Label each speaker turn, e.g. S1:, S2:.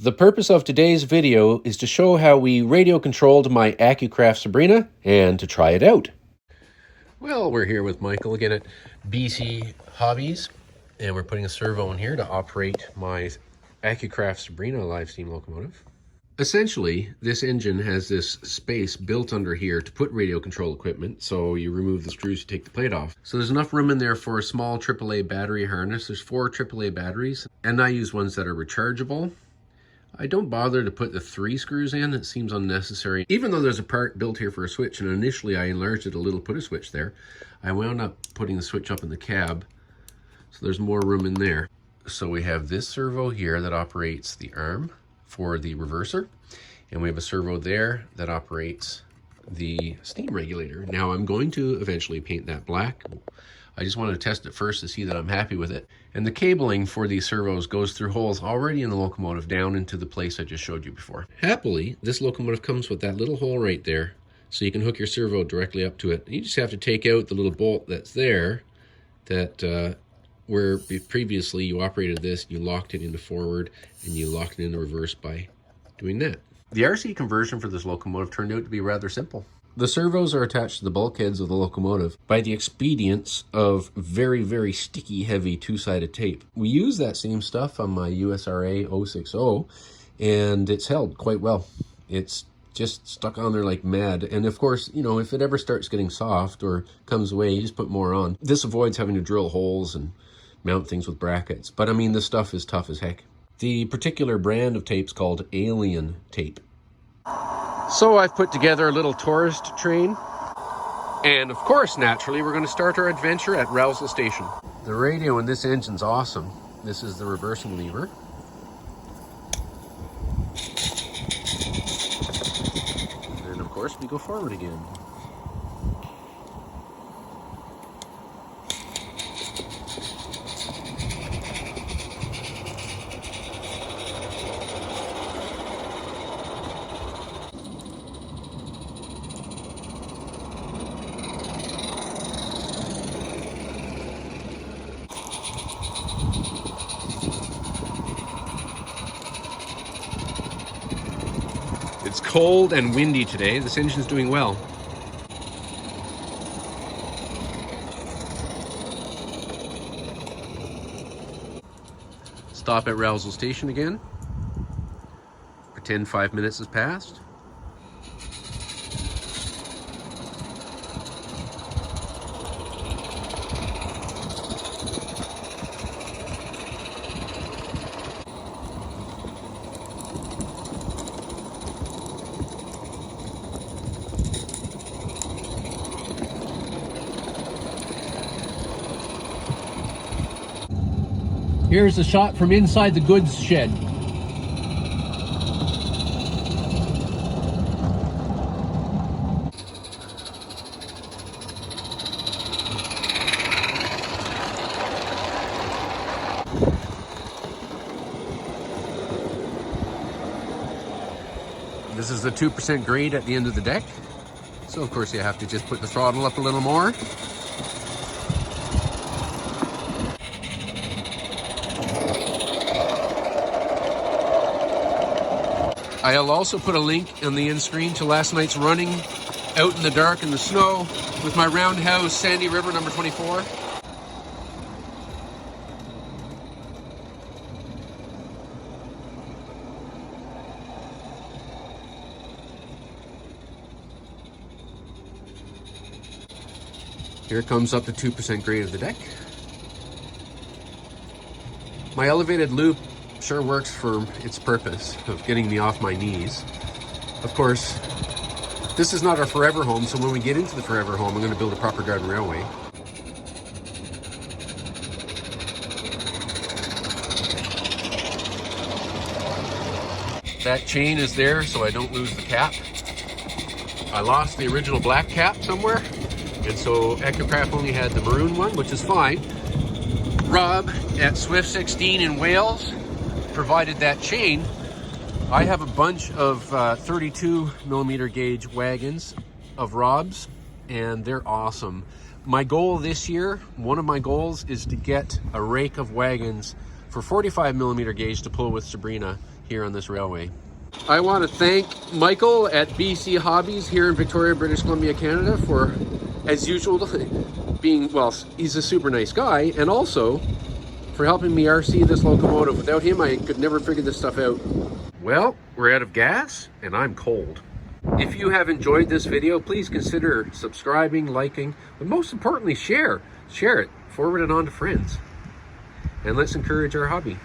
S1: The purpose of today's video is to show how we radio controlled my Accucraft Sabrina and to try it out. Well, we're here with Michael again at BC Hobbies, and we're putting a servo in here to operate my Accucraft Sabrina live steam locomotive. Essentially, this engine has this space built under here to put radio control equipment, so you remove the screws to take the plate off. So there's enough room in there for a small AAA battery harness. There's 4 AAA batteries, and I use ones that are rechargeable. I don't bother to put the 3 screws in, it seems unnecessary. Even though there's a part built here for a switch, and initially I enlarged it a little, put a switch there, I wound up putting the switch up in the cab, so there's more room in there. So we have this servo here that operates the arm for the reverser, and we have a servo there that operates the steam regulator. Now I'm going to eventually paint that black. I just wanted to test it first to see that I'm happy with it. And the cabling for these servos goes through holes already in the locomotive down into the place I just showed you before. Happily, this locomotive comes with that little hole right there, so you can hook your servo directly up to it. You just have to take out the little bolt that's there, that where previously you operated this, you locked it into forward, and you locked it into reverse by doing that. The RC conversion for this locomotive turned out to be rather simple. The servos are attached to the bulkheads of the locomotive by the expedience of very, very sticky, heavy 2-sided tape. We use that same stuff on my USRA 060, and it's held quite well. It's just stuck on there like mad. And of course, you know, if it ever starts getting soft or comes away, you just put more on. This avoids having to drill holes and mount things with brackets. But I mean, this stuff is tough as heck. The particular brand of tape's called Alien tape. So I've put together a little tourist train, and of course, naturally, we're going to start our adventure at Rousel Station. The radio in this engine's awesome. This is the reversing lever. And of course, we go forward again. It's cold and windy today. This engine's doing well. Stop at Rousel Station again. Pretend 5 minutes has passed.
S2: Here's a shot from inside the goods shed.
S1: This is the 2% grade at the end of the deck. So of course you have to just put the throttle up a little more. I'll also put a link on the end screen to last night's running out in the dark in the snow with my roundhouse Sandy River number 24. Here comes up the 2% grade of the deck. My elevated loop sure works for its purpose of getting me off my knees. Of course, this is not our forever home, so when we get into the forever home, I'm going to build a proper garden railway. That chain is there so I don't lose the cap. I lost the original black cap somewhere, and so Accucraft only had the maroon one, which is fine. Rob at Swift 16 in Wales provided that chain. I have a bunch of 32mm gauge wagons of Rob's, and they're awesome. My goal this year, one of my goals, is to get a rake of wagons for 45mm gauge to pull with Sabrina here on this railway. I want to thank Michael at BC Hobbies here in Victoria, British Columbia, Canada for, as usual, being, well, he's a super nice guy, and also for helping me RC this locomotive. Without him, I could never figure this stuff out. Well, we're out of gas, and I'm cold. If you have enjoyed this video, please consider subscribing, liking, but most importantly, share. Share it, forward it on to friends, and let's encourage our hobby.